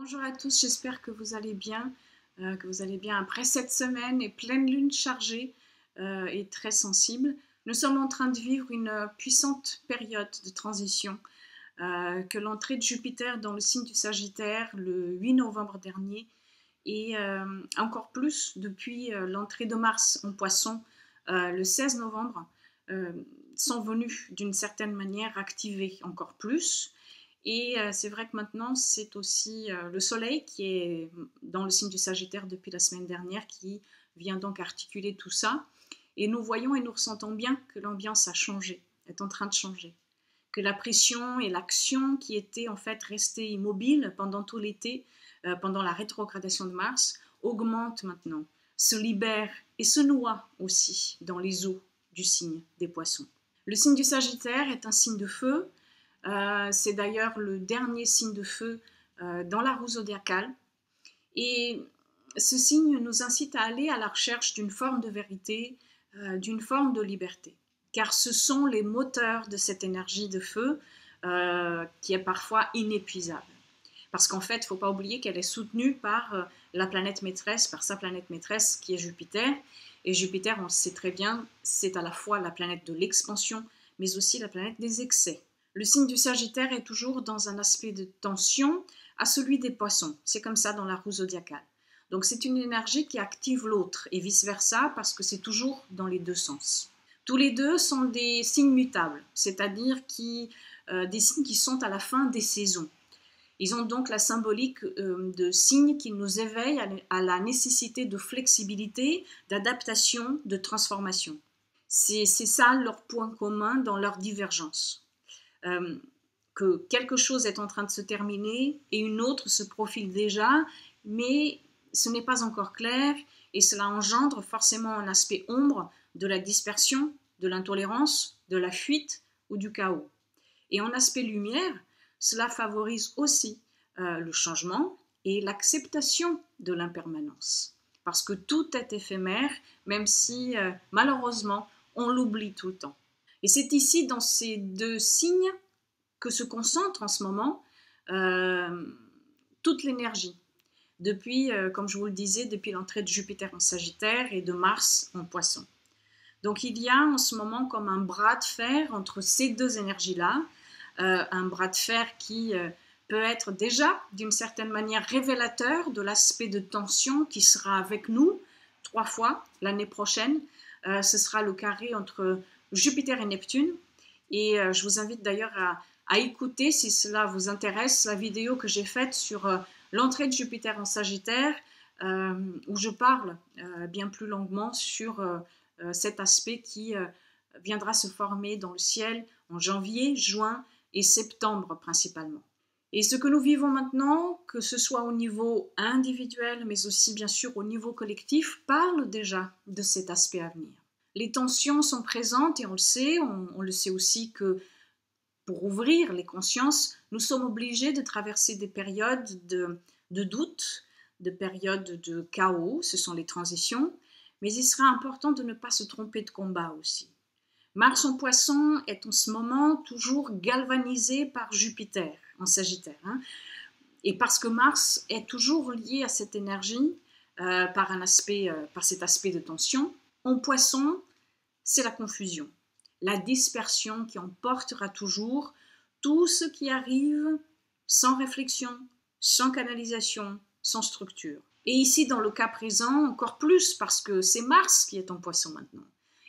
Bonjour à tous, j'espère que vous allez bien, après cette semaine et pleine lune chargée et très sensible. Nous sommes en train de vivre une puissante période de transition que l'entrée de Jupiter dans le signe du Sagittaire le 8 novembre dernier et encore plus depuis l'entrée de Mars en Poisson le 16 novembre euh, sont venus d'une certaine manière activer encore plus. Et c'est vrai que maintenant, c'est aussi le Soleil qui est dans le signe du Sagittaire depuis la semaine dernière, qui vient donc articuler tout ça. Et nous voyons et nous ressentons bien que l'ambiance a changé, est en train de changer. Que la pression et l'action qui étaient en fait restées immobiles pendant tout l'été, pendant la rétrogradation de Mars, augmentent maintenant, se libèrent et se noient aussi dans les eaux du signe des Poissons. Le signe du Sagittaire est un signe de feu. C'est d'ailleurs le dernier signe de feu dans la roue zodiacale. Et ce signe nous incite à aller à la recherche d'une forme de vérité, d'une forme de liberté. Car ce sont les moteurs de cette énergie de feu qui est parfois inépuisable. Parce qu'en fait, il ne faut pas oublier qu'elle est soutenue par la planète maîtresse, par sa planète maîtresse qui est Jupiter. Et Jupiter, on le sait très bien, c'est à la fois la planète de l'expansion, mais aussi la planète des excès. Le signe du Sagittaire est toujours dans un aspect de tension à celui des Poissons. C'est comme ça dans la roue zodiacale. Donc c'est une énergie qui active l'autre et vice-versa parce que c'est toujours dans les deux sens. Tous les deux sont des signes mutables, c'est-à-dire des signes qui sont à la fin des saisons. Ils ont donc la symbolique de signes qui nous éveillent à la nécessité de flexibilité, d'adaptation, de transformation. C'est ça leur point commun dans leur divergence. Que quelque chose est en train de se terminer et une autre se profile déjà, mais ce n'est pas encore clair et cela engendre forcément un aspect ombre de la dispersion, de l'intolérance, de la fuite ou du chaos. Et en aspect lumière, cela favorise aussi le changement et l'acceptation de l'impermanence. Parce que tout est éphémère, même si malheureusement on l'oublie tout le temps. Et c'est ici, dans ces deux signes, que se concentre en ce moment toute l'énergie. Depuis, comme je vous le disais, depuis l'entrée de Jupiter en Sagittaire et de Mars en Poisson. Donc il y a en ce moment comme un bras de fer entre ces deux énergies-là, un bras de fer qui peut être déjà d'une certaine manière révélateur de l'aspect de tension qui sera avec nous 3 fois l'année prochaine. Ce sera le carré entre Jupiter et Neptune. Et je vous invite d'ailleurs à écouter, si cela vous intéresse, la vidéo que j'ai faite sur l'entrée de Jupiter en Sagittaire, où je parle bien plus longuement sur cet aspect qui viendra se former dans le ciel en janvier, juin et septembre principalement. Et ce que nous vivons maintenant, que ce soit au niveau individuel, mais aussi bien sûr au niveau collectif, parle déjà de cet aspect à venir. Les tensions sont présentes et on le sait, on le sait aussi que pour ouvrir les consciences, nous sommes obligés de traverser des périodes de doute, de périodes de chaos, ce sont les transitions, mais il sera important de ne pas se tromper de combat aussi. Mars en Poisson est en ce moment toujours galvanisé par Jupiter en Sagittaire, et parce que Mars est toujours lié à cette énergie par cet aspect de tension. En Poisson, c'est la confusion, la dispersion qui emportera toujours tout ce qui arrive sans réflexion, sans canalisation, sans structure. Et ici, dans le cas présent, encore plus parce que c'est Mars qui est en Poisson maintenant.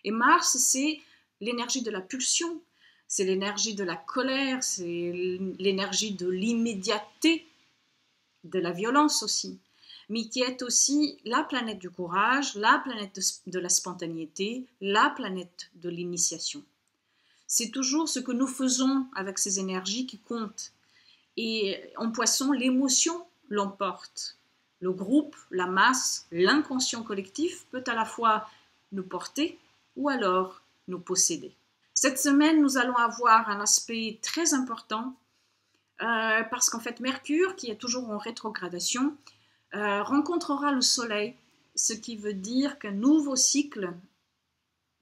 Et Mars, c'est l'énergie de la pulsion, c'est l'énergie de la colère, c'est l'énergie de l'immédiateté, de la violence aussi, mais qui est aussi la planète du courage, la planète de la spontanéité, la planète de l'initiation. C'est toujours ce que nous faisons avec ces énergies qui compte. Et en Poisson, l'émotion l'emporte. Le groupe, la masse, l'inconscient collectif peut à la fois nous porter ou alors nous posséder. Cette semaine, nous allons avoir un aspect très important parce qu'en fait, Mercure, qui est toujours en rétrogradation, rencontrera le Soleil, ce qui veut dire qu'un nouveau cycle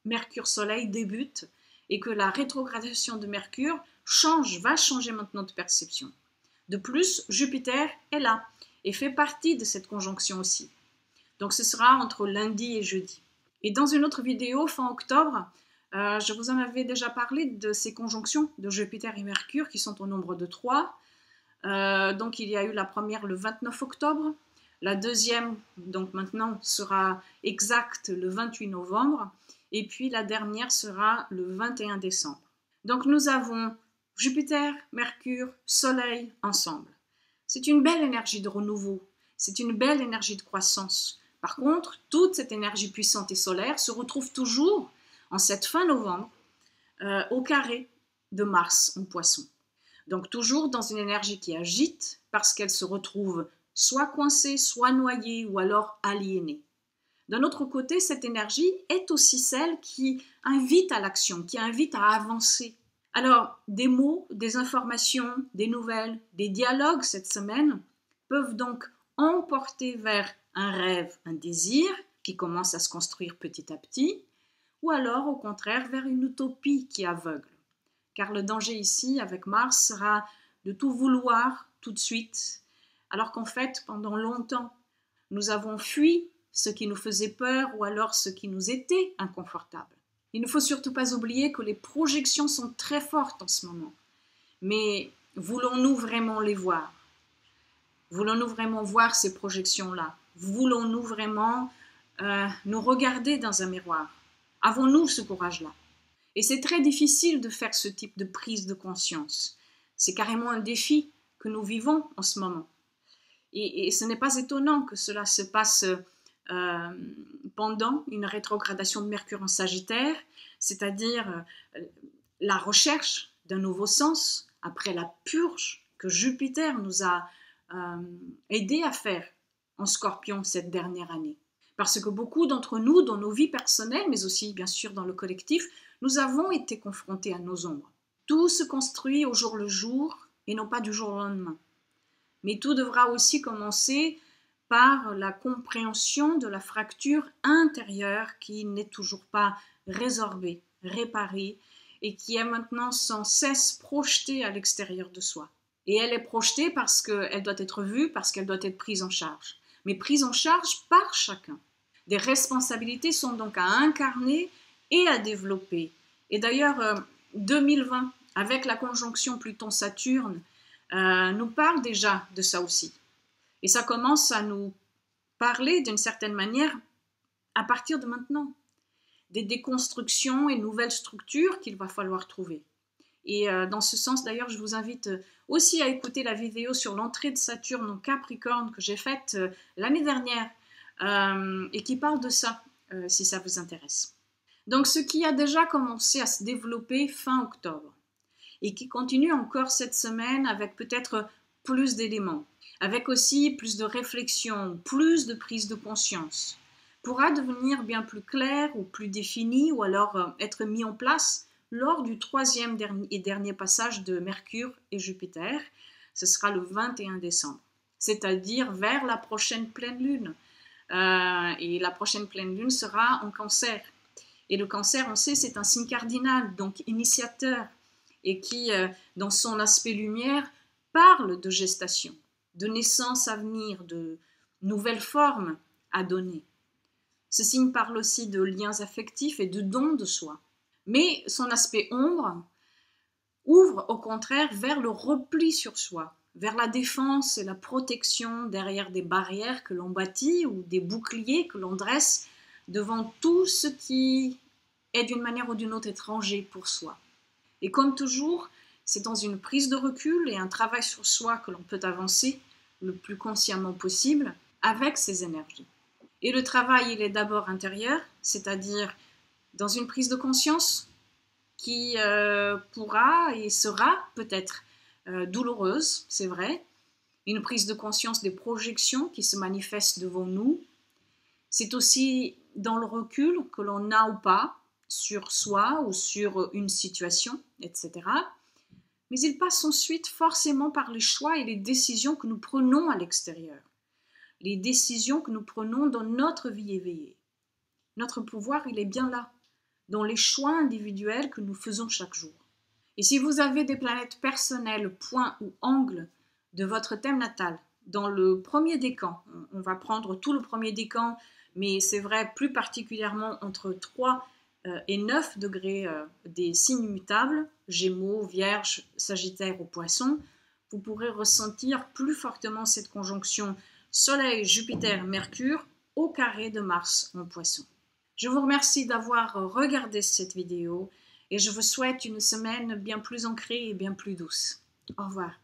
Mercure-Soleil débute et que la rétrogradation de Mercure va changer maintenant de perception. De plus, Jupiter est là. et fait partie de cette conjonction aussi. Donc ce sera entre lundi et jeudi. Et dans une autre vidéo, fin octobre, je vous en avais déjà parlé de ces conjonctions de Jupiter et Mercure qui sont au nombre de 3. Donc il y a eu la première le 29 octobre. La deuxième, donc maintenant, sera exacte le 28 novembre. Et puis la dernière sera le 21 décembre. Donc nous avons Jupiter, Mercure, Soleil ensemble. C'est une belle énergie de renouveau. C'est une belle énergie de croissance. Par contre, toute cette énergie puissante et solaire se retrouve toujours en cette fin novembre au carré de Mars en Poisson. Donc toujours dans une énergie qui agite parce qu'elle se retrouve soit coincée, soit noyée ou alors aliénée. D'un autre côté, cette énergie est aussi celle qui invite à l'action, qui invite à avancer. Alors, des mots, des informations, des nouvelles, des dialogues cette semaine peuvent donc emporter vers un rêve, un désir qui commence à se construire petit à petit, ou alors au contraire vers une utopie qui aveugle. Car le danger ici avec Mars sera de tout vouloir tout de suite, alors qu'en fait pendant longtemps nous avons fui ce qui nous faisait peur ou alors ce qui nous était inconfortable. Il ne faut surtout pas oublier que les projections sont très fortes en ce moment. Mais voulons-nous vraiment les voir? Voulons-nous vraiment voir ces projections-là? Voulons-nous vraiment nous regarder dans un miroir? Avons-nous ce courage-là? Et c'est très difficile de faire ce type de prise de conscience. C'est carrément un défi que nous vivons en ce moment. Et ce n'est pas étonnant que cela se passe pendant une rétrogradation de Mercure en Sagittaire, c'est-à-dire la recherche d'un nouveau sens après la purge que Jupiter nous a aidé à faire en Scorpion cette dernière année. Parce que beaucoup d'entre nous, dans nos vies personnelles, mais aussi bien sûr dans le collectif, nous avons été confrontés à nos ombres. Tout se construit au jour le jour et non pas du jour au lendemain. Mais tout devra aussi commencer par la compréhension de la fracture intérieure qui n'est toujours pas résorbée, réparée et qui est maintenant sans cesse projetée à l'extérieur de soi. Et elle est projetée parce qu'elle doit être vue, parce qu'elle doit être prise en charge. Mais prise en charge par chacun. Des responsabilités sont donc à incarner et à développer. Et d'ailleurs, 2020, avec la conjonction Pluton-Saturne, nous parle déjà de ça aussi. Et ça commence à nous parler d'une certaine manière à partir de maintenant. Des déconstructions et nouvelles structures qu'il va falloir trouver. Et dans ce sens, d'ailleurs, je vous invite aussi à écouter la vidéo sur l'entrée de Saturne en Capricorne que j'ai faite l'année dernière et qui parle de ça, si ça vous intéresse. Donc, ce qui a déjà commencé à se développer fin octobre et qui continue encore cette semaine avec peut-être plus d'éléments, avec aussi plus de réflexion, plus de prise de conscience, pourra devenir bien plus clair ou plus défini ou alors être mis en place lors du troisième et dernier passage de Mercure et Jupiter. Ce sera le 21 décembre, c'est-à-dire vers la prochaine pleine lune. Et la prochaine pleine lune sera en Cancer. Et le Cancer, on sait, c'est un signe cardinal, donc initiateur, et qui, dans son aspect lumière, parle de gestation, de naissance à venir, de nouvelles formes à donner. Ce signe parle aussi de liens affectifs et de dons de soi. Mais son aspect ombre ouvre au contraire vers le repli sur soi, vers la défense et la protection derrière des barrières que l'on bâtit ou des boucliers que l'on dresse devant tout ce qui est d'une manière ou d'une autre étranger pour soi. Et comme toujours, c'est dans une prise de recul et un travail sur soi que l'on peut avancer le plus consciemment possible avec ces énergies. Et le travail, il est d'abord intérieur, c'est-à-dire dans une prise de conscience qui pourra et sera peut-être douloureuse, c'est vrai, une prise de conscience des projections qui se manifestent devant nous. C'est aussi dans le recul que l'on a ou pas sur soi ou sur une situation, etc. Mais il passe ensuite forcément par les choix et les décisions que nous prenons à l'extérieur, les décisions que nous prenons dans notre vie éveillée. Notre pouvoir, il est bien là, dans les choix individuels que nous faisons chaque jour. Et si vous avez des planètes personnelles, points ou angles de votre thème natal dans le premier décan. On va prendre tout le premier décan, mais c'est vrai plus particulièrement entre 3 et 9 degrés des signes mutables, Gémeaux, Vierge, Sagittaire ou Poissons, vous pourrez ressentir plus fortement cette conjonction Soleil, Jupiter, Mercure au carré de Mars en Poissons. Je vous remercie d'avoir regardé cette vidéo et je vous souhaite une semaine bien plus ancrée et bien plus douce. Au revoir.